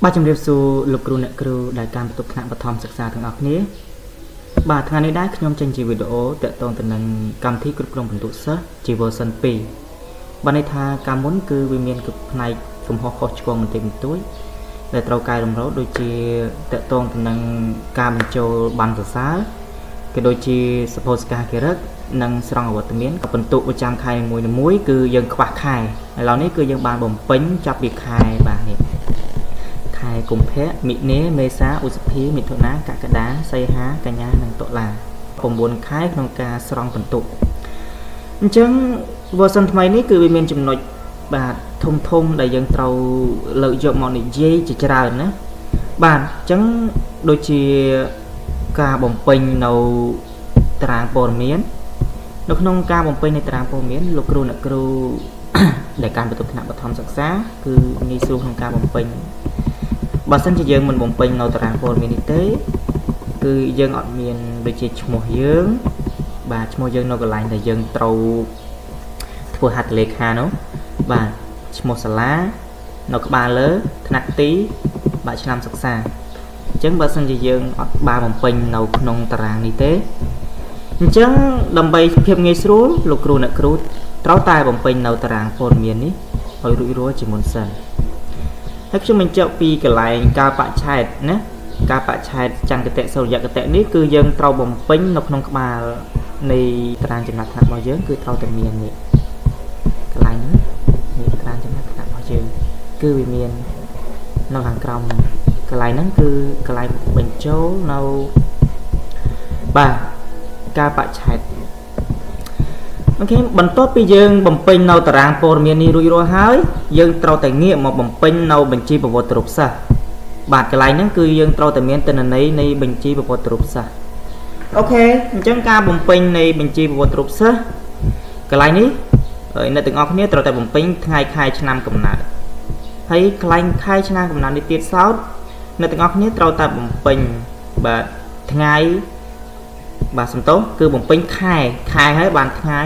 បាទជំរាបសួរលោកគ្រូអ្នកគ្រូដែលតាមបន្ទប់ថ្នាក់បឋមសិក្សាទាំងអស់គ្នាបាទថ្ងៃនេះដែរខ្ញុំចេញជាវីដេអូតាក់ទងទៅនឹងកម្មវិធីគ្រប់គ្រងពិន្ទុសិស្សជា version 2បានន័យថាកាលមុនគឺវាមានផ្នែកកំហុសខុសឆ្គងបន្តិចបន្តួចដែលត្រូវកែតម្រូវដូចជាតាក់ទងទៅនឹងការបញ្ចូលប័ណ្ណសរសើរក៏ដូចជាសភៅសកាកិរិកនិងស្រង់អវត្តមានពិន្ទុប្រចាំខែនីមួយៗគឺយើងខ្វះខែឥឡូវនេះគឺយើងបានបំពេញចាប់ពីខែបាទនេះខែកុម្ភៈមិនិនាមេសាឧសភាមិថុនាកក្កដាសីហាកញ្ញានិងតុលា9ខែក្នុងការស្រង់ពិន្ទុអញ្ចឹង version ថ្មីនេះគឺវាមានចំណុចបាទធំដែលយើងត្រូវលើកយកមកនិយាយជាច្រើនណាបាទអញ្ចឹងដូចជាការបំពេញនៅតារាងព័ត៌មាននៅក្នុងការបំពេញនៃតារាងព័ត៌មានលោកគ្រូអ្នកគ្រូដែលការបន្ទប់ថ្នាក់បឋមសិក្សាគឺងាយស្រួលក្នុងការបំពេញបើសិនជាយើងមិនបំពេញនៅតារាងព័ត៌មាននេះទេគឺយើងអត់មានដូចជាឈ្មោះយើងបាទឈ្មោះយើងនៅកន្លែងដែលយើងត្រូវធ្វើហត្ថលេខានោះបាទឈ្មោះសាលានៅក្បាលលើថ្នាក់ទីបាទឆ្នាំសិក្សាអញ្ចឹងបើសិនជាយើងអត់បានបំពេញនៅក្នុងតារាងនេះទេអញ្ចឹងដើម្បីភាពងាយស្រួលលោកគ្រូអ្នកគ្រូត្រូវតែបំពេញនៅតារាងព័ត៌មាននេះឲ្យរួចរាល់ជាមុនសិនហើយខ្ញុំបញ្ជាក់ពីកន្លែងការបច្ឆេទណាការបច្ឆេទចង្កតៈសូរ្យកតៈនេះគឺយើងត្រូវបំពេញនៅក្នុងក្បាលនៃតារាងចំណាត់ថ្នាក់របស់យើងគឺត្រូវតែមាននេះកន្លែងនេះតារាងចំណាត់ថ្នាក់របស់យើងគឺវាមាននៅខាងក្រោមហ្នឹងកន្លែងហ្នឹងគឺកន្លែងបញ្ចូលនៅបាទការបច្ឆេទអូខេបន្ទាប់ពីយើងបំពេញនៅតារាងព័ត៌មាននេះរួចរាល់ហើយយើងត្រូវតែងាកមកបំពេញនៅបញ្ជីប្រវត្តិរូបសិស្សបាទកន្លែងហ្នឹងគឺយើងត្រូវតែមានទិន្នន័យនៃបញ្ជីប្រវត្តិរូបសិស្សអូខេអញ្ចឹងការបំពេញនៃបញ្ជីប្រវត្តិរូបសិស្សកន្លែងនេះអ្នកទាំងអស់គ្នាត្រូវតែបំពេញថ្ងៃខែឆ្នាំកំណើតហើយកន្លែងខែឆ្នាំកំណើតនេះទៀតសោតអ្នកទាំងអស់គ្នាត្រូវតែបំពេញបាទថ្ងៃបាទសំទោសគឺបំពេញខែហើយបានថ្ងៃ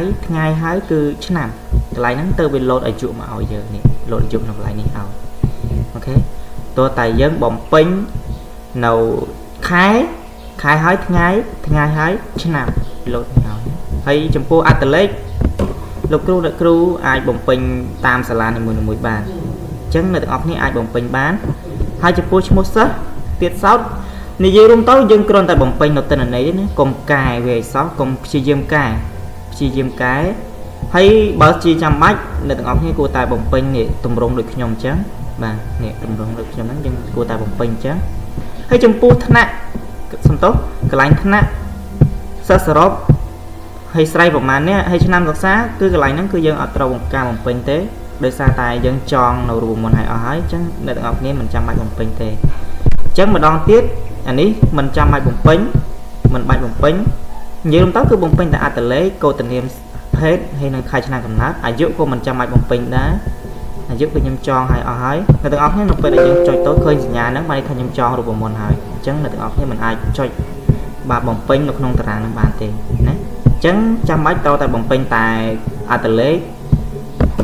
ហើយគឺឆ្នាំកន្លែងហ្នឹងទៅវាលោតអាយុមកឲ្យយើងនេះលោតអាយុនៅកន្លែងនេះឲ្យអូខេតើតែយើងបំពេញនៅខែហើយថ្ងៃហើយឆ្នាំលោតឲ្យហើយចំពោះអត្តលេខលោកគ្រូអ្នកគ្រូអាចបំពេញតាមសាលានីមួយៗបានអញ្ចឹងអ្នកទាំងអស់គ្នាអាចបំពេញបានហើយចំពោះឈ្មោះសិស្សទៀតសោតនិយាយរួមទៅយើងគ្រាន់តែបំពេញនៅទិន្នន័យទេណាកុំកែវាឲ្យសោះកុំព្យាយាមកែហើយបើជាចាំបាច់អ្នកទាំងអស់គ្នាគួរតែបំពេញនេះតម្រងដូចខ្ញុំអញ្ចឹងបាទនេះតម្រងដូចខ្ញុំហ្នឹងយើងគួរតែបំពេញអញ្ចឹងហើយចំពោះថ្នាក់សំទោសកន្លែងថ្នាក់សិស្សសរុបហើយស្រីប្រមាណនេះហើយឆ្នាំសិក្សាគឺកន្លែងហ្នឹងគឺយើងអត់ត្រូវការបំពេញទេដោយសារតែយើងចងនៅរូបមន្តឲ្យអស់ហើយអញ្ចឹងអ្នកទាំងអស់គ្នាមិនចាំបាច់បំពេញទេអញ្ចឹងម្ដងទៀតអានេះមិនចាំបាច់បំពេញនិយាយរួមទៅគឺបំពេញតែអត្តលេខកោតនាមភេទហើយនឹងខែឆ្នាំកំណើតអាយុក៏មិនចាំបាច់បំពេញដែរអាយុគឺខ្ញុំចងឲ្យអស់ហើយអ្នកទាំងអស់គ្នានៅពេលដែលយើងចុចទៅឃើញសញ្ញាហ្នឹងបានន័យថាខ្ញុំចងរូបមន្តហើយអញ្ចឹងអ្នកទាំងអស់គ្នាមិនអាចចុចបាទបំពេញនៅក្នុងតារាងហ្នឹងបានទេណាអញ្ចឹងចាំបាច់ត្រូវតែបំពេញតែអត្តលេខ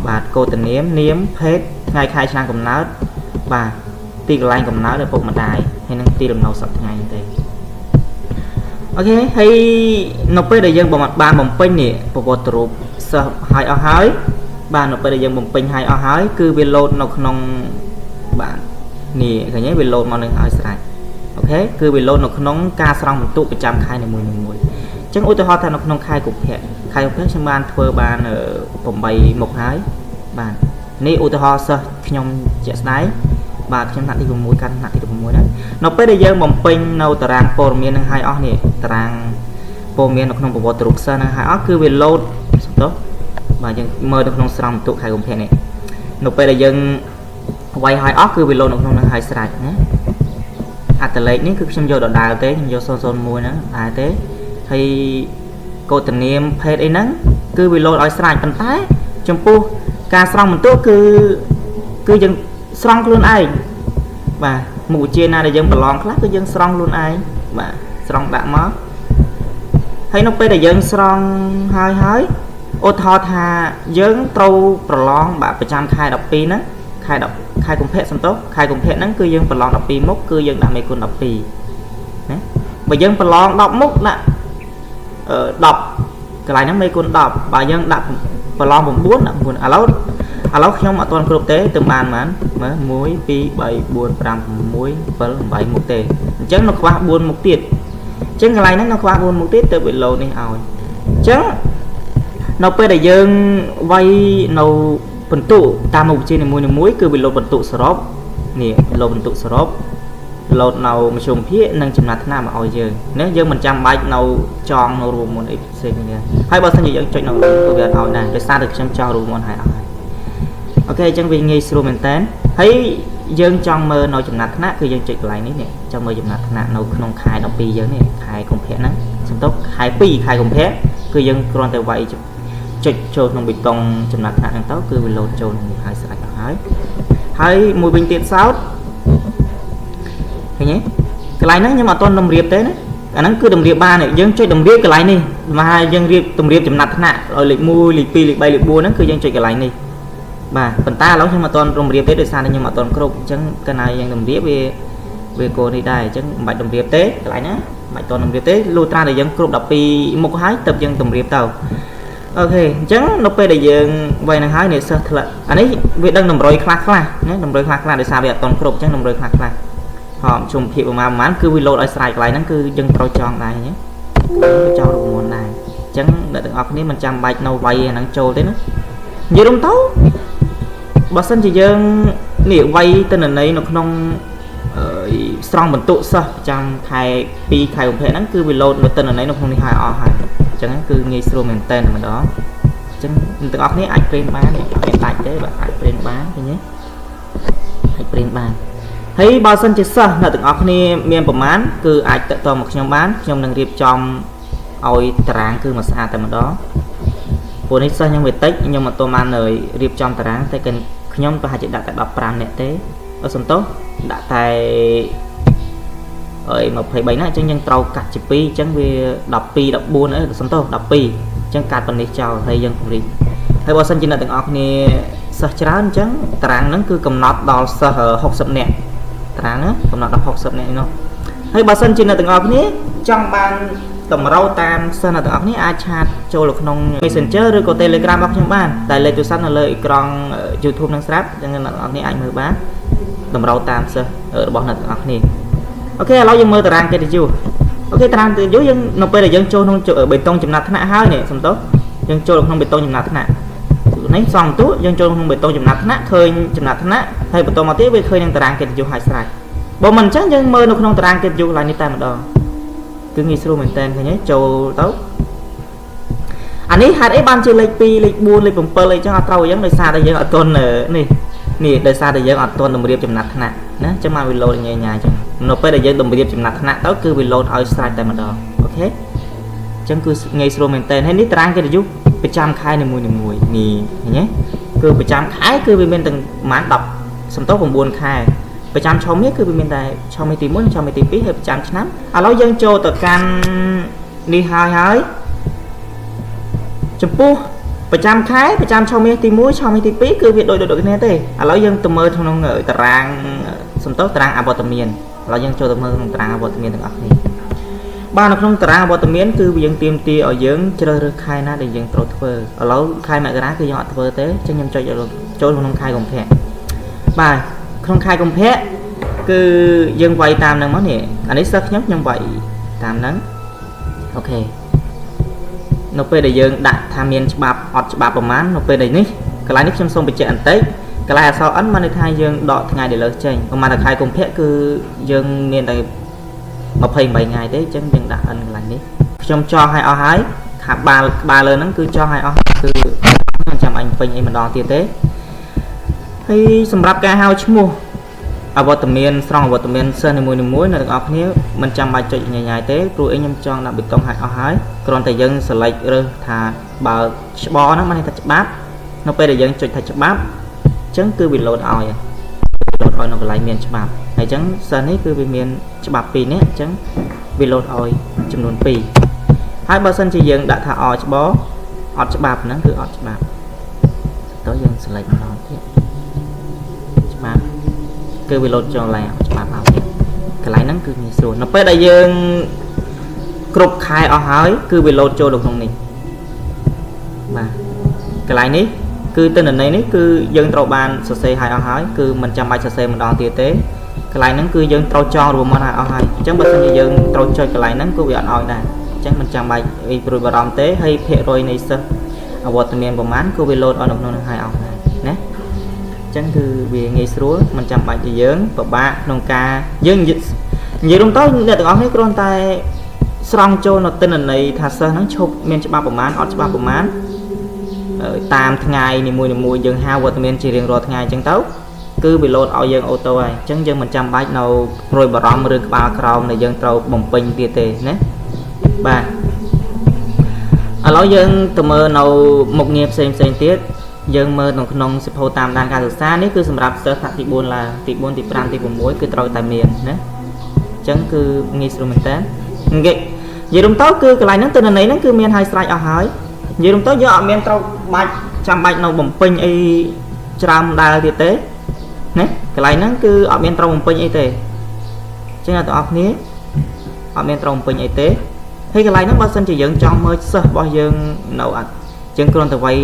បាទកោតនាមនាមភេទថ្ងៃខែឆ្នាំកំណើតបាទទីកន្លែងកំណើតឪពុកម្ដាយហើយនឹងទីលំនៅសប្តាហ៍ថ្ងៃនេះទេអូខេហើយនៅពេលដែលយើងបានបំពេញនេះប្រវត្តិរូបសិស្សឲ្យអស់ហើយបាទនៅពេលដែលយើងបំពេញឲ្យអស់ហើយគឺវាលោតនៅក្នុងបាទនេះឃើញទេវាលោតមកនឹងឲ្យស្រេចអូខេគឺវាលោតនៅក្នុងការស្រង់ពិន្ទុប្រចាំខែនីមួយៗអញ្ចឹងឧទាហរណ៍ថានៅក្នុងខែកុម្ភៈខ្ញុំបានធ្វើបាន8មុខហើយបាទនេះឧទាហរណ៍សិស្សខ្ញុំជាក់ស្ដែងបាទខ្ញុំថ្នាក់ទី6កាន់ថ្នាក់ទី16ណានៅពេលដែលយើងបំពេញនៅតារាងព័ត៌មាននឹងឲ្យអស់នេះតារាងព័ត៌មាននៅក្នុងប្រវត្តិរូបសិស្សនឹងឲ្យអស់គឺវាលោតសំទោសបាទយើងមើលទៅក្នុងស្រង់ពិន្ទុខែកុម្ភៈនេះនៅពេលដែលយើងវាយឲ្យអស់គឺវាលោតនៅក្នុងនឹងឲ្យស្រេចណាអត្តលេខនេះគឺខ្ញុំយកដដែលទេខ្ញុំយក001ហ្នឹងដែរទេហើយកោតនាមភេទអីហ្នឹងគឺវាលោតឲ្យស្រេចប៉ុន្តែចំពោះការស្រង់ពិន្ទុគឺយើងស្រង់ខ្លួនឯងបាទមុខវិជ្ជាណាដែលយើងប្រឡងខ្លះគឺយើងស្រង់ខ្លួនឯងបាទស្រង់ដាក់មកហើយនៅពេលដែលយើងស្រង់ហើយឧទាហរណ៍ថាយើងត្រូវប្រឡងបាទប្រចាំខែ12ហ្នឹងខែ khai cùng phe xong tốt khai cùng phe nắng cứ dương phần lon đập pi mốc cứ dương đam mê côn đập pi bây giờ phần lon đọc mốc nè đọc cái này nó mê côn đọc bà dân đặt phần lon vùng bốn nè buồn à lâu không mà toàn cột tế từ bàn mà muối pi 7 4 5 muối với 7 một tê chắc nó qua buồn một tiệt chứ cái này nó qua buồn một tiết từ bị lô này ảo chứ nó bây giờ dương vay nấu phần tụ tam một trên này muối cứ bị lô phần tụ srop nè lô phần tụ srop lột nào mà trồng phía nâng chừng là thế nào mà ỏi giờ nếu dương mình chăm bạch nào tròn nào rùm một ít xem như hay bao nhiêu dân chơi nào tôi về ỏi này để xa được chăm cho rùm một hai ỏi ok chẳng vì nghi sưu mình tên thấy dương trong mơ nói chừng là thế nào cứ dương chơi lại nè trong mơ chừng là thế nào không khai đọc pi giờ này khai cùng phe nắng xong tốt khai pi khai cùng phe cứ dương còn từ vậy chơi trôi nông bị tông chừng là thế nào tốt cứ bị lột trôi hai sợi hai mùi bình tiện sao nhé cái này nó nhưng mà toàn đồng riệp thế đấy cái nó cứ đồng riệp ba này dân chơi đồng riệp cái này này mà hai dân riệp đồng riệp chấm nát nè rồi lịch mui lịch pi lịch bay lịch bua nó cứ dân chơi cái này này mà phần ta lắm nhưng mà toàn đồng riệp thế được sao nhưng mà toàn cột chẳng cái này dân đồng riệp về cô đi đây chẳng bạch đồng riệp thế cái này nhá bạch toàn đồng riệp thế lưu tra để dân cột đập pi một hái tập dân đồng riệp tàu ok chẳng nó pe để dân vay năng hái này sao thật anh ấy việc đang đồng rồi khác là nhé đồng rồi khác là để sao bây giờ toàn cột chẳng đồng rồi khác là họ chùm hiệu mà mán cứ reload ở side lại nó cứ dừng trôi tròn này nhé cho được nguồn này chẳng đợi được học nếu mình chăm bạch nâu vay nó trôi thế nữa như đúng tấu bà sân chỉ dừng liệu vay tên là này nó không strong mình tụ sao chăm khai pi khai cũng thế nó cứ reload mà tên là này nó không đi hai o hai chẳng cứ nghe slow mình tên mà đó chẳng từ học này anh print bán hiện tại thế bạn anh print bán nhé anh print bán thấy bao sân chết sao là từng óc này miền bờ mán cứ ai tự to một nhóm bán trong đường điệp trong oi tráng cứ mà xa tại mà đó bộ này sao nhưng về tết nhưng mà tôi mang lời điệp trong tráng tay cần nhóm tôi hai chị đặt tại đọc pram nè thế ở sân tốt đã tại ở một thầy bảy này chân nhân trâu cắt chip pi chẳng về đọc pi đọc buôn nữa sân tốt đọc pi chẳng cắt phần này chào thầy dân cũng đi thấy bao sân chỉ là từng óc này sao chán chẳng tráng nó cứ cầm nọt đào sờ học sập nè tráng á còn đọc học sập này nó hay bà sân trên là từng học ní trong ban tầm rau tam sân là từng học ní ai chat cho lực nông messenger rồi có telegram bóc trong ban tại lệ tôi sẵn là lợi con youtube năng sáp cho nên là học ní anh mới bán tầm rau tam sơ ở bọn là từng học ní ok nói dân mơ tráng cái gì chưa ok tráng từ dưới dân nó bây giờ dân trôi không ở bê tông chìm nát thế nào hai này xong tốt dân trôi được không bê tông chìm nát thế nào nấy xong tú dân trôi không bê tông chìm nát thế nào khơi chìm nát thế nào hay bê tông mà tiếp về khơi đang tráng cái gì hai sai bộ mình chắc dân mơ nó không tráng cái dù lại như ta mà đo cứ nghĩ sưu mình tên thế nhé châu tốt anh ấy hai ấy ban chơi lịch pi lịch buôn lịch bồng pơ lịch cho họ trâu giống đời xa đây giờ ở tuần ở nè nè đời xa đây giờ ở tuần đồng điệp chìm nát nè nè cho mà bị lôi nhẹ nhàng chẳng nó bây giờ đồng điệp chìm nát nè đó cứ bị lôi ở sai tại mà đo ok chẳng cứ nghĩ sưu mình tên hay nít tráng cái giúp bị chăm khai này mùi nè nhé cứ bị chăm khai cứ bị bên từng mán đọc xong tốt còn buồn khaiไปจำชาวเมียคือเป็นแต่ชาวเมียตีม้วนชาวเมียตีปีให้ไปจำชนะแล้วยังโจต่อการดีหายหายจมปูไปจำคล้ายไปจำชาวเมียตีม้วนชาวเมียตีปีคือviệcโดยcái này thếแล้วยังตัวมือทางน้องเอ๋ยตารางสมโต๊ะตารางอาบอตเมียนแล้วยังโจตัวมือตารางอาบอตเมียนต่างๆนี่บ้านน้องตารางอาบอตเมียนคือยังเตรียมตีเอายังเจริญคายน่าได้ยังโตเทอร์แล้วคายแม่กระด้างคือยังอัดเทอร์เต้จะยังโจน้องคายของแท้บ้านkhông khai công phép cứ dân quay tam năng món này anh ấy sắp nhóc nhân vậy tam nắng ok nó về để dân đặt tham miên bạp ọt bạp bầm mán nó về đây ní cái lái nước trong sông bị chạy ăn tết cái lái sau ấn mà nơi thay dân đọ ngày để lớn chơi còn mà là khai công phép cứ dân miền tại một hình 7 ngày đấy chân dân đặt ăn lành đấy trong cho hai o hái khả ba lớn nó cứ cho hai o cứ chăm anh phình em mình đo tiền thế hayสำหรับการหาชั่วโมงอวตารเมียนสองอวตารเมียนเส้นในมือในม้วนในออกนี้มันจำใบจุดใหญ่ๆเต้ครูเอ็งยังจองนำไปต้องหายเอาหายกรอนแต่ยังสไลด์เรือถาบ่าวบอนะมันให้ทัชบับนกไปแต่ยังจุดทัชบับจังคือวิโรดออยโหลดออยนกไหลเมียนฉบับในจังเส้นนี้คือวิเมียนฉบับปีนี้จังวิโรดออยจำนวนปีให้บอสันจะยังดัดถาออยฉบับออดฉบับนั่นคือออดฉบับตัวยังสไลด์มันนอนที่มา គឺវាលោតចូលឡើងច្បាប់អត់កន្លែងហ្នឹងគឺងាយស្រួលនៅពេលដែលយើងគ្រប់ខែអស់ហើយគឺវាលោតចូលក្នុងនេះបាទកន្លែងនេះគឺទិន្នន័យនេះគឺយើងត្រូវបានសរសេរឲ្យអស់ហើយគឺមិនចាំបាច់សរសេរម្ដងទៀតទេកន្លែងហ្នឹងគឺយើងត្រូវចងរួមមកឲ្យអស់ហើយអញ្ចឹងបើសិនជាយើងត្រូវចុចកន្លែងហ្នឹងគឺវាអត់ឲ្យដែរអញ្ចឹងមិនចាំបាច់ព្រួយបារម្ភទេហើយភាគរយនៃសិស្សអវត្តមានប្រមាណគឺវាលោតឲ្យនៅក្នុងហ្នឹងឲ្យអស់ដែរណាអញ្ចឹងគឺវាងាយស្រួលមិនចាំបាច់ជាយើងពិបាកក្នុងការយើងនិយាយរួមទៅអ្នកទាំងអស់គ្នាគ្រាន់តែស្រង់ចូលនៅទិន្នន័យថាសិស្សហ្នឹងឈប់មានច្បាប់ប្រមាណអត់ច្បាប់ប្រមាណតាមថ្ងៃនីមួយៗយើងហៅវត្តមានជារៀងរាល់ថ្ងៃអញ្ចឹងទៅគឺវាលោតឲ្យយើងអូតូហើយអញ្ចឹងយើងមិនចាំបាច់នៅព្រួយបារម្ភឬក្បាលក្រោមដែលយើងត្រូវបំពេញទៀតទេណាបាទឥឡូវយើងទៅមើលនៅមុខងារផ្សេងទៀតយើងមើលនៅក្នុងសិភៅតាមដានការសិក្សានេះគឺសម្រាប់សិស្សថ្នាក់ទី4ឡើងទី4ទី5ទី6គឺត្រូវតែមានណាអញ្ចឹងគឺងាយស្រួលមែនតើនិយាយរំទៅគឺកន្លែងហ្នឹងទិន្នន័យហ្នឹងគឺមានឲ្យស្រេចអស់ហើយនិយាយរំទៅយើងអត់មានត្រូវចាំបាច់នៅបំពេញអីច្រើនដែរទៀតទេណាកន្លែងហ្នឹងគឺអត់មានត្រូវបំពេញអីទេអញ្ចឹងអ្នកទាំងអស់គ្នាអត់មានត្រូវបំពេញអីទេហើយកន្លែងហ្នឹងបើសិនជាយើងចង់មើលសិស្សរបស់យើងនៅអត់យើងគ្រាន់តែវាយ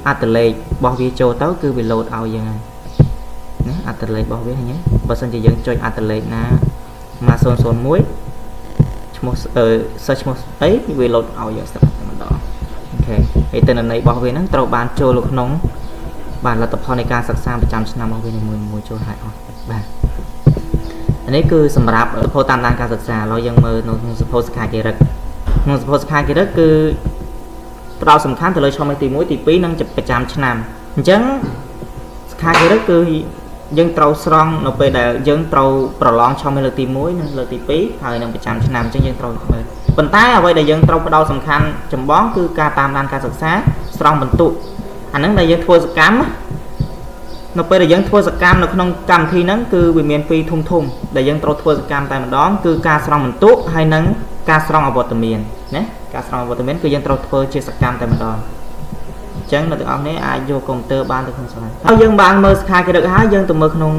អត្តលេខរបស់វាចូលទៅគឺវាលោតឲ្យយើងហើយណាអត្តលេខរបស់វាឃើញទេបើសិនជាយើងចុចអត្តលេខណាមក001ឈ្មោះសិស្សឈ្មោះអីវាលោតឲ្យយើងស្រាប់តែម្ដងអូខេហើយទិន្នន័យរបស់វាហ្នឹងត្រូវបានចូលនៅក្នុងបាទលទ្ធផលនៃការសិក្សាប្រចាំឆ្នាំរបស់វានីមួយចូលឲ្យអស់បាទនេះគឺសម្រាប់សិភៅតាមដានការសិក្សាឥឡូវយើងមើលនៅក្នុងសិភៅសិក្ខាគារិកក្នុងសិភៅសិក្ខាគារិកគឺផ្ដោតសំខាន់ទៅលើឆមាសទី1ទី2និងប្រចាំឆ្នាំអញ្ចឹងសិក្ខាគារិកគឺយើងត្រូវស្រង់នៅពេលដែលយើងត្រូវប្រឡងឆមាសលើកទី1និងលើកទី2ហើយនឹងប្រចាំឆ្នាំអញ្ចឹងយើងត្រូវមើលប៉ុន្តែអ្វីដែលយើងត្រូវផ្ដោតសំខាន់ចម្បងគឺការតាមដានការសិក្សាស្រង់បន្ទុកអាហ្នឹងដែលយើងធ្វើសកម្មនៅពេលដែលយើងធ្វើសកម្មនៅក្នុងកម្មវិធីហ្នឹងគឺវាមានពីរធំដែលយើងត្រូវធ្វើសកម្មតែម្ដងគឺការស្រង់បន្ទុកហើយនិងការស្រង់អវត្តមានណាការស្រង់អវត្តមានគឺយើងត្រូវធ្វើជាសកម្មតែម្ដងអញ្ចឹងអ្នកទាំងអស់គ្នាអាចយកកុំព្យូទ័របានទៅក្នុងសាលាហើយយើងបានមើលសិក្ខាគារិកហើយយើងទៅមើលក្នុង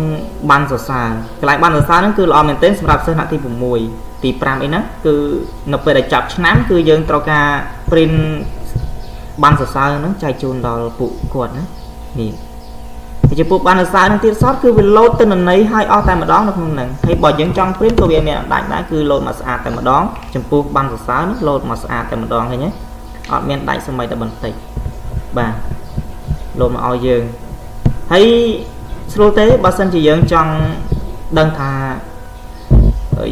បណ្ណសរសើរកន្លែងបណ្ណសរសើរហ្នឹងគឺល្អមែនទែនសម្រាប់សិស្សថ្នាក់ទី6ទី5អីហ្នឹងគឺនៅពេលដែលចាប់ឆ្នាំគឺយើងត្រូវការ print បណ្ណសរសើរហ្នឹងចែកជូនដល់ពួកគាត់ណានេះចំពោះបណ្ណសរសើរហ្នឹងទៀតសតគឺវាលោតទិន្នន័យឲ្យអស់តែម្ដងនៅក្នុងហ្នឹងហើយបើយើងចង់ print ក៏វាមានអត់ដាច់ដែរគឺលោតមកស្អាតតែម្ដងចំពោះបណ្ណសរសើរនេះលោតមកស្អាតតែម្ដងឃើញទេអត់មានដាច់សម្បីតែបន្តិចបាទលោតមកឲ្យយើងហើយស្រួលទេបើសិនជាយើងចង់ដឹងថា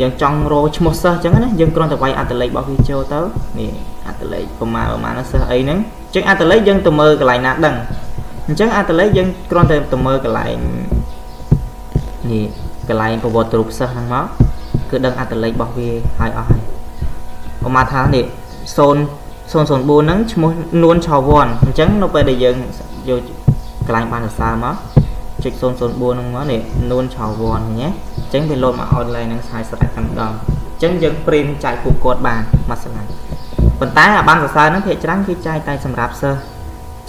យើងចង់រកឈ្មោះសិស្សអញ្ចឹងណាយើងគ្រាន់តែវាយអត្តលេខរបស់វាចូលទៅនេះអត្តលេខប្រមាណសិស្សអីហ្នឹងអញ្ចឹងអត្តលេខយើងទៅមើលកន្លែងណាដឹងអញ្ចឹងអត្តលេខយើងគ្រាន់តែទៅមើលកន្លែងនេះកន្លែងប្រវត្តិរូបសិស្សហ្នឹងមកគឺដឹងអត្តលេខរបស់វាហើយអស់ហើយប្រមាណថានេះ004ហ្នឹងឈ្មោះនួនឆវ័នអញ្ចឹងនៅពេលដែលយើងយកកន្លែងបានសរសើរមកចុច004ហ្នឹងមកនេះនួនឆវ័នឃើញទេអញ្ចឹងវាលោតមកអនឡាញហ្នឹងហើយស្រេចតែម្ដងអញ្ចឹងយើង print ចែកពួកគាត់បានមួយស្លាយប៉ុន្តែអាបានសរសើរហ្នឹងភាគច្រើនគេចែកតែសម្រាប់សិស្ស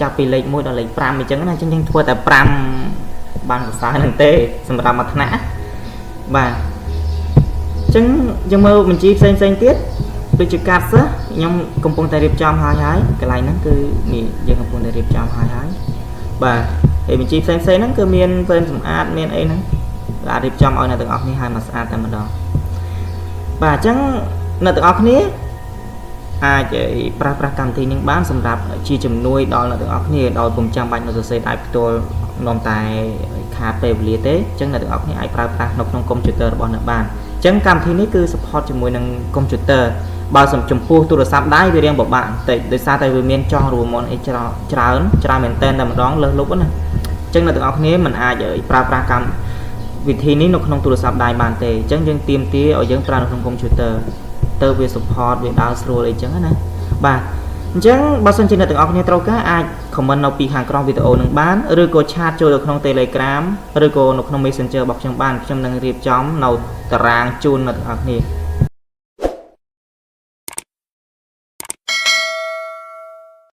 ចាប់ពីលេខ1ដល់លេខ5អញ្ចឹងណាអញ្ចឹងយើងធ្វើតែ5បានសរសើរហ្នឹងទេសម្រាប់មួយថ្នាក់បាទអញ្ចឹងយើងមើលបញ្ជីផ្សេងទៀតដូចជាកាតសិស្សខ្ញុំកំពុងតែរៀបចំហើយកន្លែងហ្នឹងគឺនេះយើងកំពុងតែរៀបចំហើយបាទហើយបញ្ជីផ្សេងហ្នឹងគឺមានព្រែនសម្អាតមានអីហ្នឹងអាចរៀបចំឲ្យអ្នកទាំងអស់គ្នាឲ្យមកស្អាតតែម្ដងបាទអញ្ចឹងអ្នកទាំងអស់គ្នាអាចប្រើប្រាស់កម្មវិធីនេះបានសម្រាប់ជាជំនួយដល់អ្នកទាំងអស់គ្នាដោយពុំចាំបាច់នៅសរសេរដៃផ្ទាល់នាំតែខាតពេលវេលាទេអញ្ចឹងអ្នកទាំងអស់គ្នាអាចប្រើប្រាស់នៅក្នុងកុំព្យូទ័ររបស់អ្នកបានអញ្ចឹងកម្មវិធីនេះគឺ support ជាមួយនឹងកុំព្យូទ័របើសំចំពោះទូរស័ព្ទដៃវារៀងពិបាកបន្តិចដោយសារតែវាមានចោះរួមមុនអីច្រើនមែនតើតែម្ដងលើសលប់ណាអញ្ចឹងអ្នកទាំងអស់គ្នាមិនអាចប្រើប្រាស់កម្មវិធីនេះនៅក្នុងទូរស័ព្ទដៃបានទេអញ្ចឹងយើងទាមទារឲ្យយើងប្រើនៅក្នុងកុំព្យូទ័រទៅវា support វាដើរស្រួលអីចឹងណាបាទអញ្ចឹងបើសិនជាអ្នកទាំងអស់គ្នាត្រូវការអាច comment នៅពីខាងក្រោមវីដេអូនឹងបានឬក៏ឆាតចូលទៅក្នុង Telegram ឬក៏នៅក្នុង Messenger របស់ខ្ញុំបានខ្ញុំនឹងរៀបចំនៅតារាងជូនអ្នកទាំងអស់គ្នា